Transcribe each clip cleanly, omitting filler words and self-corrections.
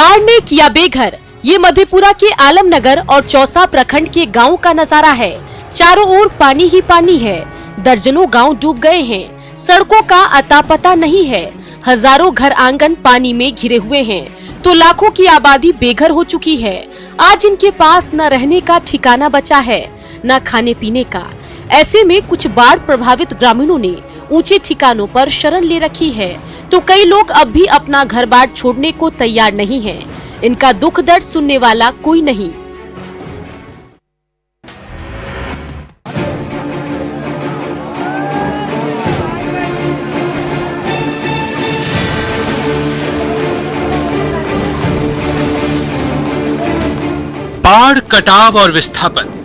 बाढ़ ने किया बेघर, ये मधेपुरा के आलमनगर और चौसा प्रखंड के गांव का नजारा है। चारों ओर पानी ही पानी है, दर्जनों गांव डूब गए हैं, सड़कों का अता पता नहीं है, हजारों घर आंगन पानी में घिरे हुए हैं, तो लाखों की आबादी बेघर हो चुकी है। आज इनके पास न रहने का ठिकाना बचा है, न खाने पीने का। ऐसे में कुछ बाढ़ प्रभावित ग्रामीणों ने ऊंचे ठिकानों पर शरण ले रखी है, तो कई लोग अब भी अपना घर बार छोड़ने को तैयार नहीं हैं। इनका दुख दर्द सुनने वाला कोई नहीं। बाढ़, कटाव और विस्थापन।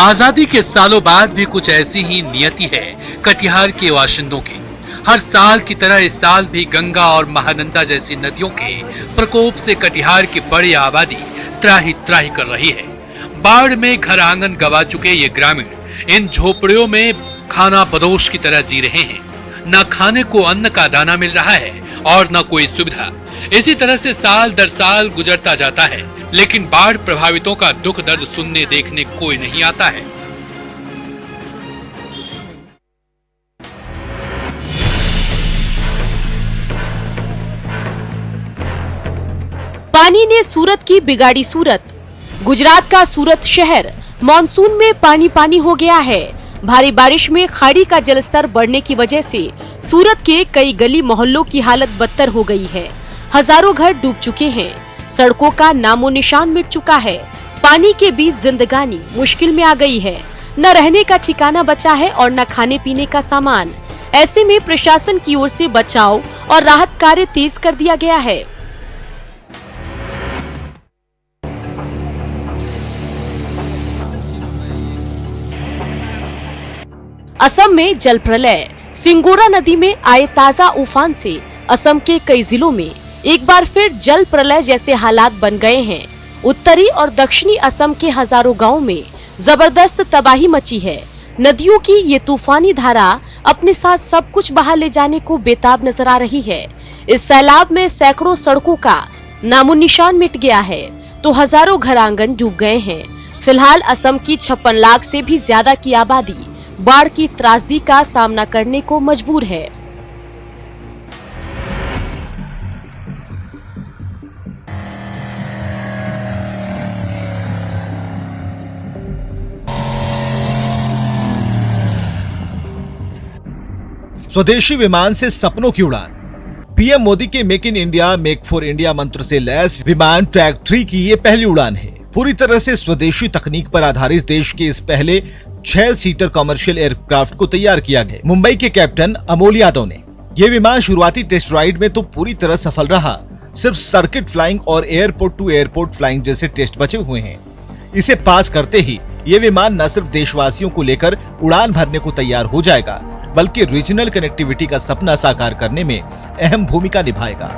आजादी के सालों बाद भी कुछ ऐसी ही नियति है कटिहार के बाशिंदों की। हर साल की तरह इस साल भी गंगा और महानंदा जैसी नदियों के प्रकोप से कटिहार की बड़ी आबादी त्राही त्राही कर रही है। बाढ़ में घर आंगन गंवा चुके ये ग्रामीण इन झोपड़ियों में खाना बदोश की तरह जी रहे हैं। न खाने को अन्न का दाना मिल रहा है और न कोई सुविधा। इसी तरह से साल दर साल गुजरता जाता है, लेकिन बाढ़ प्रभावितों का दुख दर्द सुनने देखने कोई नहीं आता है। पानी ने सूरत की बिगाड़ी सूरत। गुजरात का सूरत शहर मानसून में पानी पानी हो गया है। भारी बारिश में खाड़ी का जलस्तर बढ़ने की वजह से सूरत के कई गली मोहल्लों की हालत बदतर हो गई है। हजारों घर डूब चुके हैं, सड़कों का नामो निशान मिट चुका है। पानी के बीच जिंदगानी मुश्किल में आ गई है, न रहने का ठिकाना बचा है और न खाने पीने का सामान। ऐसे में प्रशासन की ओर से बचाव और राहत कार्य तेज कर दिया गया है। असम में जल प्रलय। सिंगोरा नदी में आए ताजा उफान से असम के कई जिलों में एक बार फिर जल प्रलय जैसे हालात बन गए हैं। उत्तरी और दक्षिणी असम के हजारों गांवों में जबरदस्त तबाही मची है। नदियों की ये तूफानी धारा अपने साथ सब कुछ बहा ले जाने को बेताब नजर आ रही है। इस सैलाब में सैकड़ों सड़कों का नामो निशान मिट गया है, तो हजारों घर आंगन डूब गए हैं। फिलहाल असम की 56 लाख से भी ज्यादा की आबादी बाढ़ की त्रासदी का सामना करने को मजबूर है। स्वदेशी विमान से सपनों की उड़ान। पीएम मोदी के make in India make for India मंत्र से लैस विमान ट्रैक 3 की ये पहली उड़ान है। पूरी तरह से स्वदेशी तकनीक पर आधारित देश के इस पहले 6 सीटर कमर्शियल एयरक्राफ्ट को तैयार किया गया। मुंबई के कैप्टन अमोल यादव ने ये विमान शुरुआती टेस्ट राइड में तो पूरी तरह सफल रहा। सिर्फ सर्किट फ्लाइंग और एयरपोर्ट टू एयरपोर्ट फ्लाइंग जैसे टेस्ट बचे हुए हैं। इसे पास करते ही ये विमान न सिर्फ देशवासियों को लेकर उड़ान भरने को तैयार हो जाएगा, बल्कि रीजनल कनेक्टिविटी का सपना साकार करने में अहम भूमिका निभाएगा।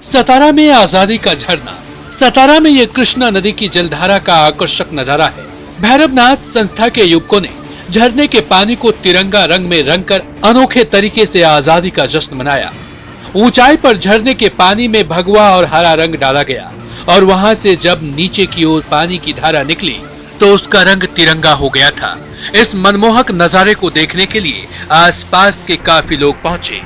सतारा में आजादी का झरना। सतारा में ये कृष्णा नदी की जलधारा का आकर्षक नजारा है। भैरवनाथ संस्था के युवकों ने झरने के पानी को तिरंगा रंग में रंगकर अनोखे तरीके से आजादी का जश्न मनाया। ऊंचाई पर झरने के पानी में भगवा और हरा रंग डाला गया और वहां से जब नीचे की ओर पानी की धारा निकली तो उसका रंग तिरंगा हो गया था। इस मनमोहक नजारे को देखने के लिए आसपास के काफी लोग पहुंचे।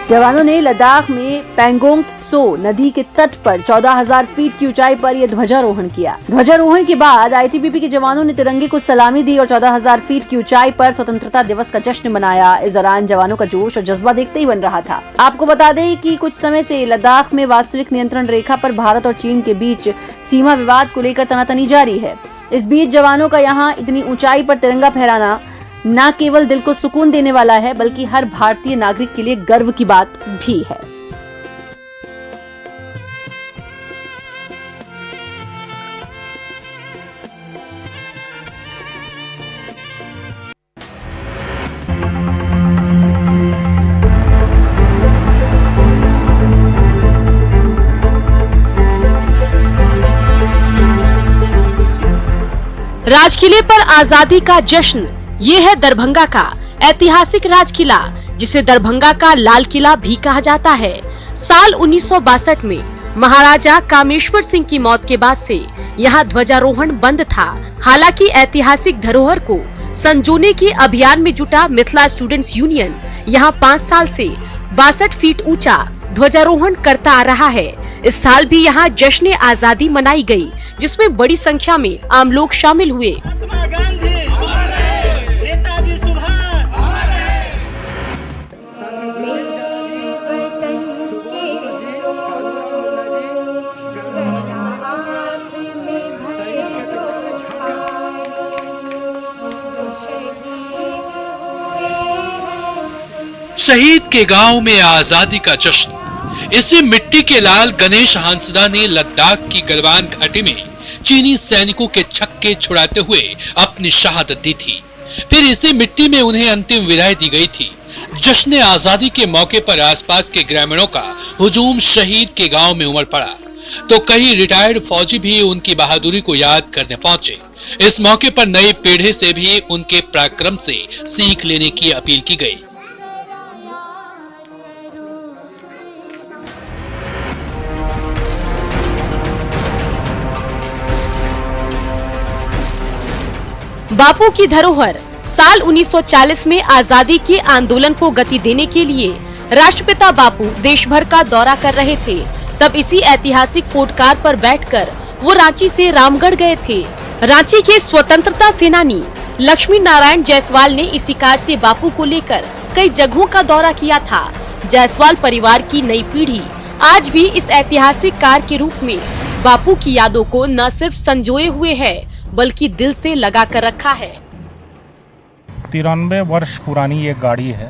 जवानों ने लद्दाख में पैंगोंग त्सो नदी के तट पर 14,000 फीट की ऊंचाई पर यह ध्वजारोहण किया। ध्वजारोहण के बाद आईटीबीपी के जवानों ने तिरंगे को सलामी दी और 14,000 फीट की ऊंचाई पर स्वतंत्रता दिवस का जश्न मनाया। इस दौरान जवानों का जोश और जज्बा देखते ही बन रहा था। आपको बता दें कि कुछ समय से लद्दाख में वास्तविक नियंत्रण रेखा पर भारत और चीन के बीच सीमा विवाद को लेकर तनातनी जारी है। इस बीच जवानों का यहाँ इतनी ऊंचाई पर तिरंगा फहराना न केवल दिल को सुकून देने वाला है, बल्कि हर भारतीय नागरिक के लिए गर्व की बात भी है। राजकिले पर आजादी का जश्न, ये है दरभंगा का ऐतिहासिक राजकिला, जिसे दरभंगा का लाल किला भी कहा जाता है। साल 1962 में महाराजा कामेश्वर सिंह की मौत के बाद से यहाँ ध्वजारोहण बंद था। हालांकि ऐतिहासिक धरोहर को संजोने के अभियान में जुटा मिथिला स्टूडेंट्स यूनियन यहाँ 5 साल से 62 फीट ऊंचा ध्वजारोहण करता आ रहा है। इस साल भी यहाँ जश्न आजादी मनाई गई, जिसमें बड़ी संख्या में आम लोग शामिल हुए। शहीद के गांव में आजादी का जश्न, इसे मिट्टी के लाल गणेश हांसदा ने लद्दाख की गलवान घाटी में चीनी सैनिकों के छक्के छुड़ाते हुए अपनी शहादत दी थी। फिर इसी मिट्टी में उन्हें अंतिम विदाई दी गई थी। जश्न आजादी के मौके पर आसपास के ग्रामीणों का हुजूम शहीद के गांव में उमड़ पड़ा, तो कई रिटायर्ड फौजी भी उनकी बहादुरी को याद करने पहुंचे। इस मौके पर नई पीढ़ी से भी उनके पराक्रम से सीख लेने की अपील की गई। बापू की धरोहर। साल 1940 में आजादी के आंदोलन को गति देने के लिए राष्ट्रपिता बापू देश भर का दौरा कर रहे थे। तब इसी ऐतिहासिक फोर्ट कार पर बैठकर वो रांची से रामगढ़ गए थे। रांची के स्वतंत्रता सेनानी लक्ष्मी नारायण जायसवाल ने इसी कार से बापू को लेकर कई जगहों का दौरा किया था। जायसवाल परिवार की नई पीढ़ी आज भी इस ऐतिहासिक कार के रूप में बापू की यादों को न सिर्फ संजोए हुए है, बल्कि दिल से लगा कर रखा है। 93 वर्ष पुरानी ये गाड़ी है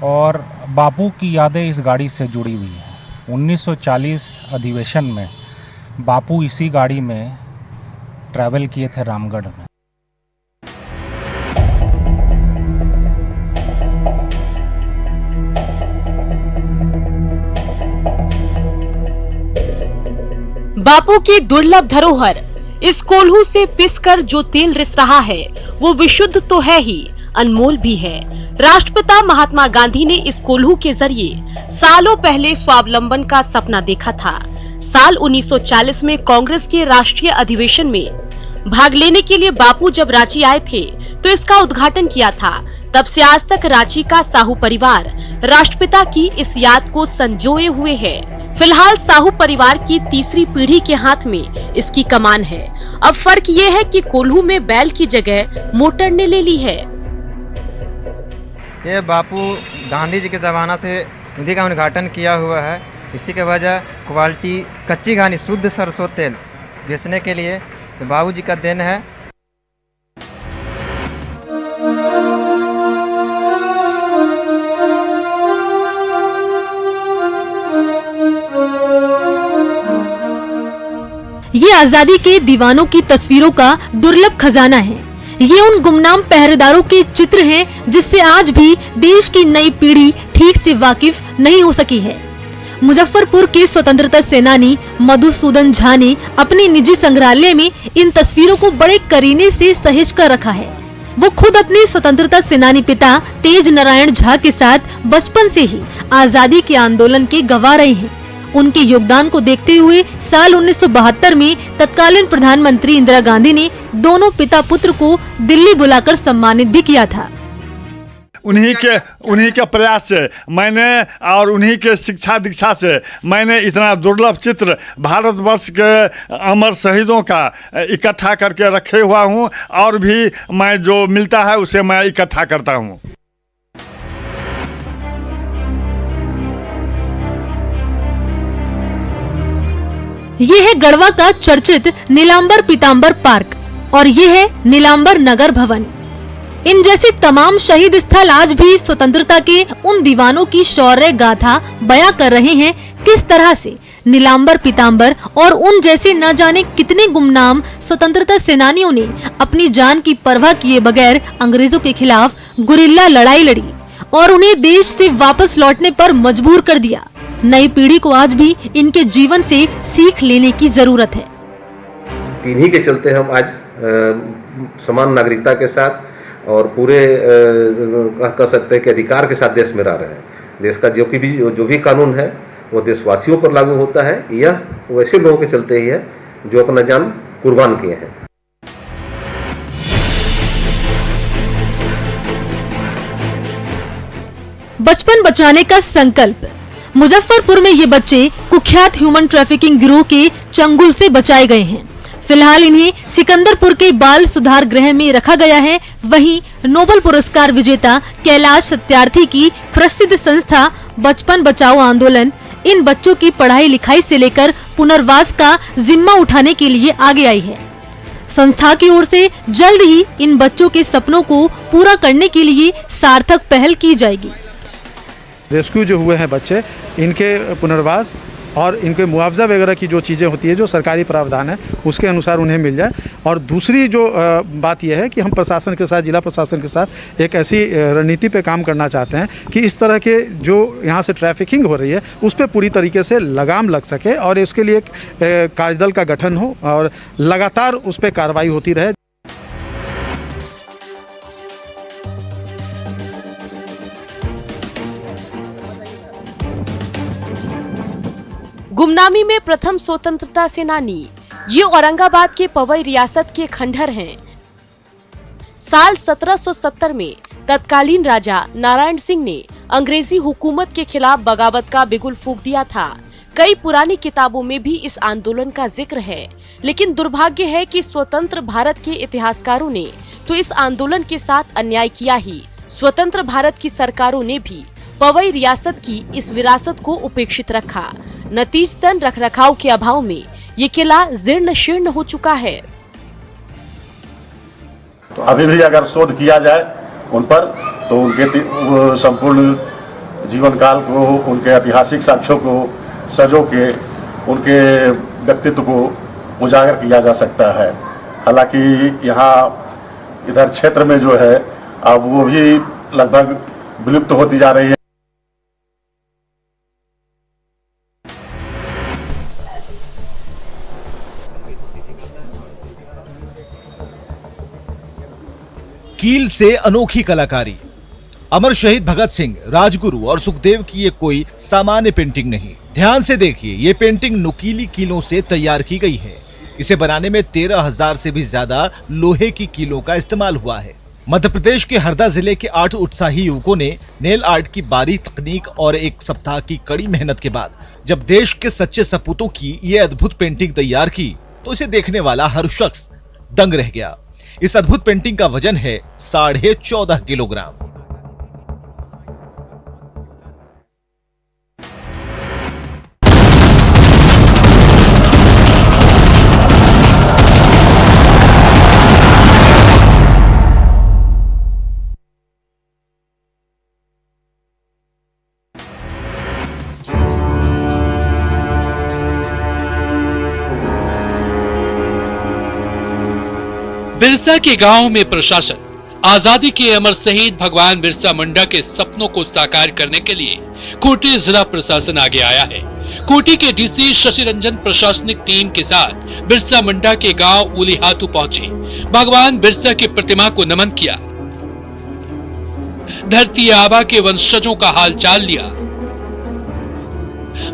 और बापू की यादें इस गाड़ी से जुड़ी हुई है। 1940 अधिवेशन में बापू इसी गाड़ी में ट्रैवल किए थे रामगढ़ में। बापू की दुर्लभ धरोहर। इस कोल्हू से पिसकर जो तेल रिस रहा है वो विशुद्ध तो है ही, अनमोल भी है। राष्ट्रपिता महात्मा गांधी ने इस कोल्हू के जरिए सालों पहले स्वावलंबन का सपना देखा था। साल 1940 में कांग्रेस के राष्ट्रीय अधिवेशन में भाग लेने के लिए बापू जब रांची आए थे तो इसका उद्घाटन किया था। तब से आज तक रांची का साहू परिवार राष्ट्रपिता की इस याद को संजोए हुए है। फिलहाल साहू परिवार की तीसरी पीढ़ी के हाथ में इसकी कमान है। अब फर्क ये है कि कोल्हू में बैल की जगह मोटर ने ले ली है। ये बापू गांधी जी के ज़माना से नदी का उद्घाटन किया हुआ है। इसी के वजह क्वालिटी कच्ची घानी शुद्ध सरसों तेल बेचने के लिए तो बाबू जी का देन है। ये आजादी के दीवानों की तस्वीरों का दुर्लभ खजाना है। ये उन गुमनाम पहरेदारों के चित्र हैं जिससे आज भी देश की नई पीढ़ी ठीक से वाकिफ नहीं हो सकी है। मुजफ्फरपुर के स्वतंत्रता सेनानी मधुसूदन झा ने अपने निजी संग्रहालय में इन तस्वीरों को बड़े करीने से सहेज कर रखा है। वो खुद अपने स्वतंत्रता सेनानी पिता तेज नारायण झा के साथ बचपन से ही आजादी के आंदोलन के गवाह रहे हैं। उनके योगदान को देखते हुए साल 1972 में तत्कालीन प्रधानमंत्री इंदिरा गांधी ने दोनों पिता पुत्र को दिल्ली बुलाकर सम्मानित भी किया था। उन्हीं के प्रयास से मैंने और उन्हीं के शिक्षा दीक्षा से मैंने इतना दुर्लभ चित्र भारतवर्ष के अमर शहीदों का इकट्ठा करके रखे हुआ हूँ और भी मैं जो मिलता है उसे मैं इकट्ठा करता हूँ। ये है गढ़वा का चर्चित नीलांबर पीतांबर पार्क और ये है नीलांबर नगर भवन। इन जैसे तमाम शहीद स्थल आज भी स्वतंत्रता के उन दीवानों की शौर्य गाथा बयां कर रहे हैं। किस तरह से नीलांबर पीतांबर और उन जैसे न जाने कितने गुमनाम स्वतंत्रता सेनानियों ने अपनी जान की परवाह किए बगैर अंग्रेजों के खिलाफ गुरिल्ला लड़ाई लड़ी और उन्हें देश से वापस लौटने पर मजबूर कर दिया। नई पीढ़ी को आज भी इनके जीवन से सीख लेने की जरूरत है। इन्हीं के चलते हम आज समान नागरिकता के साथ और पूरे कह सकते हैं कि अधिकार के साथ देश में रह रहे हैं। देश का जो भी कानून है वो देशवासियों पर लागू होता है। यह वैसे लोगों के चलते ही है जो अपना जान कुर्बान किए हैं। बचपन बचाने का संकल्प। मुजफ्फरपुर में ये बच्चे कुख्यात ह्यूमन ट्रैफिकिंग गिरोह के चंगुल से बचाए गए हैं। फिलहाल इन्हें सिकंदरपुर के बाल सुधार गृह में रखा गया है। वहीं नोबेल पुरस्कार विजेता कैलाश सत्यार्थी की प्रसिद्ध संस्था बचपन बचाओ आंदोलन इन बच्चों की पढ़ाई लिखाई से लेकर पुनर्वास का जिम्मा उठाने के लिए आगे आई है। संस्था की ओर से जल्द ही इन बच्चों के सपनों को पूरा करने के लिए सार्थक पहल की जाएगी। रेस्क्यू जो हुए हैं बच्चे, इनके पुनर्वास और इनके मुआवजा वगैरह की जो चीज़ें होती है, जो सरकारी प्रावधान है उसके अनुसार उन्हें मिल जाए। और दूसरी जो बात यह है कि हम प्रशासन के साथ, जिला प्रशासन के साथ एक ऐसी रणनीति पे काम करना चाहते हैं कि इस तरह के जो यहाँ से ट्रैफिकिंग हो रही है उस पर पूरी तरीके से लगाम लग सके और इसके लिए एक कार्यदल का गठन हो और लगातार उस पर कार्रवाई होती रहे। गुमनामी में प्रथम स्वतंत्रता सेनानी, ये औरंगाबाद के पवई रियासत के खंडहर हैं। साल 1770 में तत्कालीन राजा नारायण सिंह ने अंग्रेजी हुकूमत के खिलाफ बगावत का बिगुल फूंक दिया था। कई पुरानी किताबों में भी इस आंदोलन का जिक्र है, लेकिन दुर्भाग्य है कि स्वतंत्र भारत के इतिहासकारों ने तो इस आंदोलन के साथ अन्याय किया ही। स्वतंत्र भारत की सरकारों ने भी पवई रियासत की इस विरासत को उपेक्षित रखा। नतीजतन रखरखाव के अभाव में ये किला जीर्ण शीर्ण हो चुका है। तो अभी भी अगर शोध किया जाए उन पर तो उनके संपूर्ण जीवन काल को, उनके ऐतिहासिक साक्ष्यों को सजो के उनके व्यक्तित्व को उजागर किया जा सकता है। हालांकि यहाँ इधर क्षेत्र में जो है अब वो भी लगभग विलुप्त होती जा रही है। कील से अनोखी कलाकारी। अमर शहीद भगत सिंह, राजगुरु और सुखदेव की ये कोई सामान्य पेंटिंग नहीं। ध्यान से देखिए, ये पेंटिंग नुकीली कीलों से तैयार की गई है। इसे बनाने में 13,000 से भी ज्यादा लोहे की कीलों का इस्तेमाल हुआ है। मध्य प्रदेश के हरदा जिले के 8 उत्साही युवकों ने नेल आर्ट की बारीक तकनीक और एक सप्ताह की कड़ी मेहनत के बाद जब देश के सच्चे सपूतों की ये अद्भुत पेंटिंग तैयार की तो इसे देखने वाला हर शख्स दंग रह गया। इस अद्भुत पेंटिंग का वजन है 14.5 किलोग्राम। बिरसा के गांव में प्रशासन आजादी के अमर शहीद भगवान बिरसा मुंडा के सपनों को साकार करने के लिए कोटी जिला प्रशासन आगे आया है। कोटी के डीसी शशि रंजन प्रशासनिक टीम के साथ बिरसा मुंडा के गांव उलीहातू पहुंचे, भगवान बिरसा की प्रतिमा को नमन किया, धरती आबा के वंशजों का हाल चाल लिया,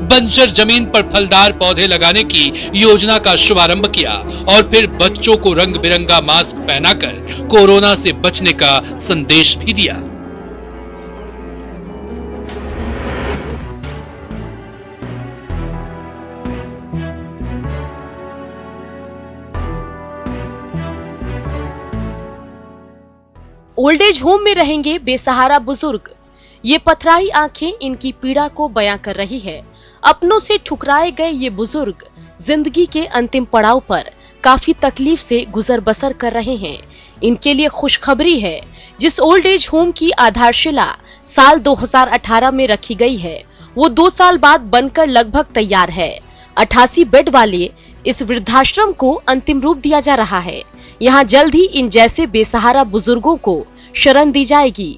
बंजर जमीन पर फलदार पौधे लगाने की योजना का शुभारंभ किया और फिर बच्चों को रंग बिरंगा मास्क पहनाकर कोरोना से बचने का संदेश भी दिया। ओल्ड एज होम में रहेंगे बेसहारा बुजुर्ग। ये पथराई आंखें इनकी पीड़ा को बयां कर रही है। अपनों से ठुकराए गए ये बुजुर्ग जिंदगी के अंतिम पड़ाव पर काफी तकलीफ से गुजर बसर कर रहे हैं। इनके लिए खुशखबरी है, जिस ओल्ड एज होम की आधारशिला साल 2018 में रखी गई है वो 2 साल बाद बनकर लगभग तैयार है। 88 बेड वाले इस वृद्धाश्रम को अंतिम रूप दिया जा रहा है। यहाँ जल्द ही इन जैसे बेसहारा बुजुर्गों को शरण दी जाएगी।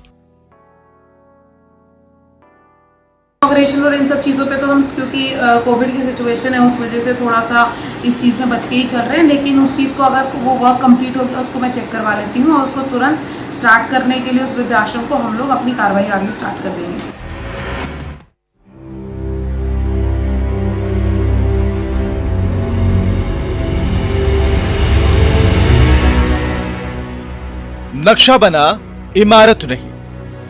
इनॉग्रेशन और इन सब चीज़ों पे तो हम, क्योंकि कोविड की सिचुएशन है, उस वजह से थोड़ा सा इस चीज़ में बच के ही चल रहे हैं, लेकिन उस चीज़ को अगर वो वर्क कंप्लीट हो गया उसको मैं चेक करवा लेती हूँ और उसको तुरंत स्टार्ट करने के लिए उस वृद्धाश्रम को हम लोग अपनी कार्रवाई आगे स्टार्ट कर देंगे। नक्शा बना, इमारत नहीं।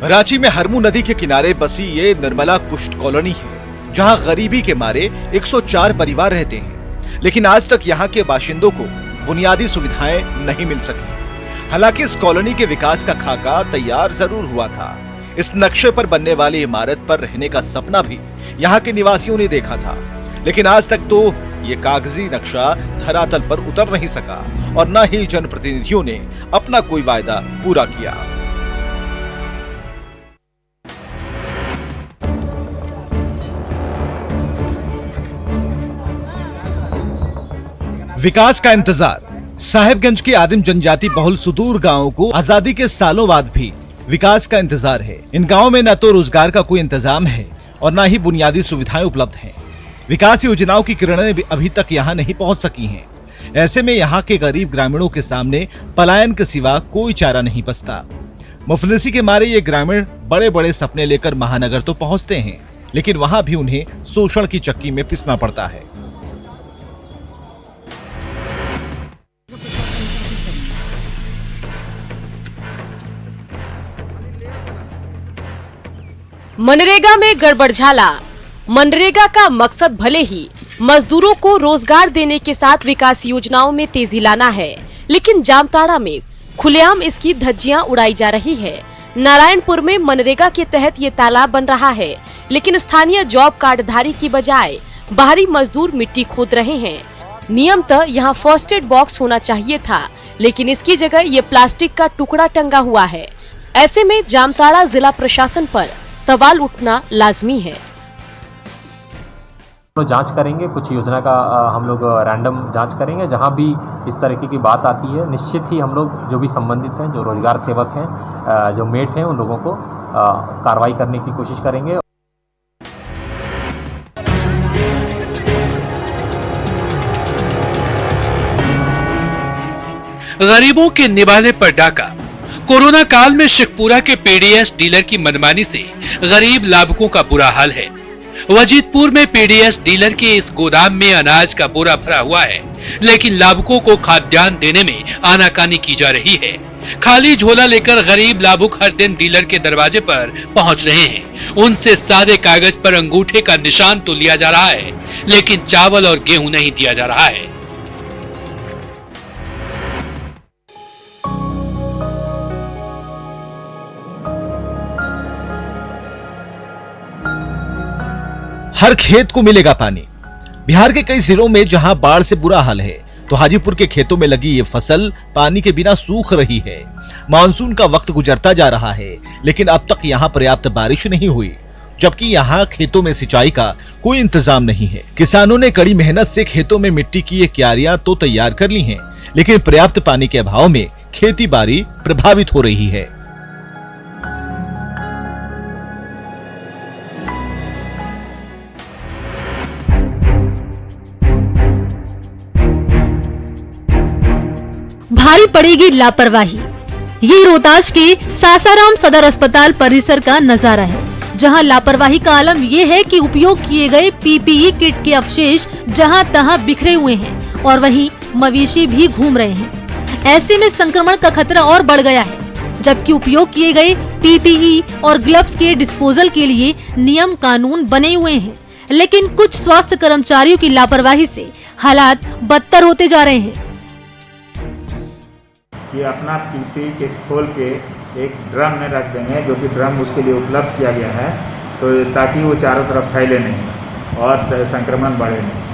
रांची में हरमू नदी के किनारे बसी ये निर्मला कुष्ठ कॉलोनी है, जहां गरीबी के मारे 104 परिवार रहते हैं, लेकिन आज तक यहां के बाशिंदों को बुनियादी सुविधाएं नहीं मिल सकी। हालांकि इस कॉलोनी के विकास का खाका तैयार जरूर हुआ था। इस नक्शे पर बनने वाली इमारत पर रहने का सपना भी यहाँ के निवासियों ने देखा था, लेकिन आज तक तो ये कागजी नक्शा धरातल पर उतर नहीं सका और न ही जनप्रतिनिधियों ने अपना कोई वायदा पूरा किया। विकास का इंतजार। साहेबगंज के आदिम जनजाति बहुल सुदूर गांवों को आजादी के सालों बाद भी विकास का इंतजार है। इन गांवों में न तो रोजगार का कोई इंतजाम है और न ही बुनियादी सुविधाएं उपलब्ध हैं। विकास योजनाओं की किरणें भी अभी तक यहां नहीं पहुंच सकी हैं। ऐसे में यहां के गरीब ग्रामीणों के सामने पलायन के सिवा कोई चारा नहीं बचता। मुफलिसी के मारे ये ग्रामीण बड़े बड़े सपने लेकर महानगर तो पहुंचते हैं, लेकिन वहां भी उन्हें शोषण की चक्की में पिसना पड़ता है। मनरेगा में गड़बड़झाला। मनरेगा का मकसद भले ही मजदूरों को रोजगार देने के साथ विकास योजनाओं में तेजी लाना है, लेकिन जामताड़ा में खुलेआम इसकी धज्जियां उड़ाई जा रही है। नारायणपुर में मनरेगा के तहत ये तालाब बन रहा है, लेकिन स्थानीय जॉब कार्डधारी की बजाय बाहरी मजदूर मिट्टी खोद रहे हैं। नियमतः यहाँ फर्स्ट एड बॉक्स होना चाहिए था, लेकिन इसकी जगह ये प्लास्टिक का टुकड़ा टंगा हुआ है। ऐसे में जामताड़ा जिला प्रशासन पर सवाल उठना लाजमी है। तो जांच करेंगे, कुछ योजना का हम लोग रैंडम जांच करेंगे। जहां भी इस तरीके की बात आती है, निश्चित ही हम लोग जो भी संबंधित हैं, जो रोजगार सेवक हैं, जो मेट हैं, उन लोगों को कार्रवाई करने की कोशिश करेंगे। गरीबों के निवाले पर डाका। कोरोना काल में शेखपुरा के पीडीएस डीलर की मनमानी से गरीब लाभुकों का बुरा हाल है। वजीदपुर में पीडीएस डीलर के इस गोदाम में अनाज का बोरा भरा हुआ है, लेकिन लाभुकों को खाद्यान्न देने में आनाकानी की जा रही है। खाली झोला लेकर गरीब लाभुक हर दिन डीलर के दरवाजे पर पहुंच रहे हैं। उनसे सादे कागज पर अंगूठे का निशान तो लिया जा रहा है, लेकिन चावल और गेहूं नहीं दिया जा रहा है। हर खेत को मिलेगा पानी। बिहार के कई जिलों में जहां बाढ़ से बुरा हाल है, तो हाजीपुर के खेतों में लगी ये फसल पानी के बिना सूख रही है। मानसून का वक्त गुजरता जा रहा है, लेकिन अब तक यहां पर्याप्त बारिश नहीं हुई, जबकि यहां खेतों में सिंचाई का कोई इंतजाम नहीं है। किसानों ने कड़ी मेहनत से खेतों में मिट्टी की ये क्यारियां तो तैयार कर ली हैं, लेकिन पर्याप्त पानी के अभाव में खेती बाड़ी प्रभावित हो रही है। भारी पड़ेगी लापरवाही। ये रोहतास के सासाराम सदर अस्पताल परिसर का नजारा है, जहां लापरवाही का आलम ये है कि उपयोग किए गए पीपीई किट के अवशेष जहां तहां बिखरे हुए हैं और वहीं मवेशी भी घूम रहे हैं। ऐसे में संक्रमण का खतरा और बढ़ गया है, जबकि उपयोग किए गए पीपीई और ग्लव्स के डिस्पोजल के लिए नियम कानून बने हुए हैं, लेकिन कुछ स्वास्थ्य कर्मचारियों की लापरवाही से हालात बदतर होते जा रहे हैं। ये अपना पीपीई किट खोल के एक ड्रम में रख देंगे, जो कि ड्रम उसके लिए उपलब्ध किया गया है, तो ताकि वो चारों तरफ फैले नहीं और संक्रमण बढ़े नहीं।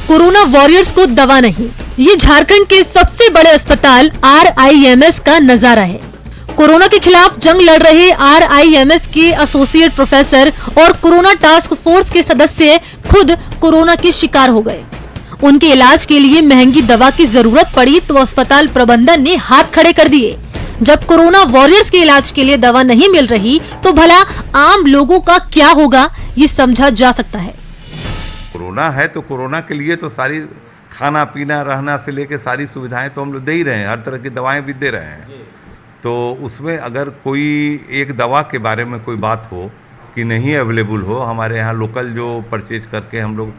कोरोना वॉरियर्स को दवा नहीं, ये झारखंड के सबसे बड़े अस्पताल RIMS का नजारा है। कोरोना के खिलाफ जंग लड़ रहे RIMS के एसोसिएट प्रोफेसर और कोरोना टास्क फोर्स के सदस्य खुद कोरोना के शिकार हो गए। उनके इलाज के लिए महंगी दवा की जरूरत पड़ी तो अस्पताल प्रबंधन ने हाथ खड़े कर दिए। जब कोरोना वॉरियर्स के इलाज के लिए दवा नहीं मिल रही तो भला आम लोगों का क्या होगा, ये समझा जा सकता है। कोरोना है तो कोरोना के लिए तो सारी खाना पीना रहना से लेके सारी सुविधाएं तो हम लोग दे ही रहे हैं, हर तरह की दवाएं भी दे रहे हैं। तो उसमें अगर कोई एक दवा के बारे में कोई बात हो कि नहीं अवेलेबल हो, हमारे यहाँ लोकल जो परचेज करके हम लोग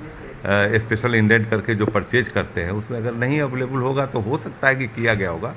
स्पेशल इंडेंट करके जो परचेज करते हैं उसमें अगर नहीं अवेलेबल होगा तो हो सकता है कि किया गया होगा।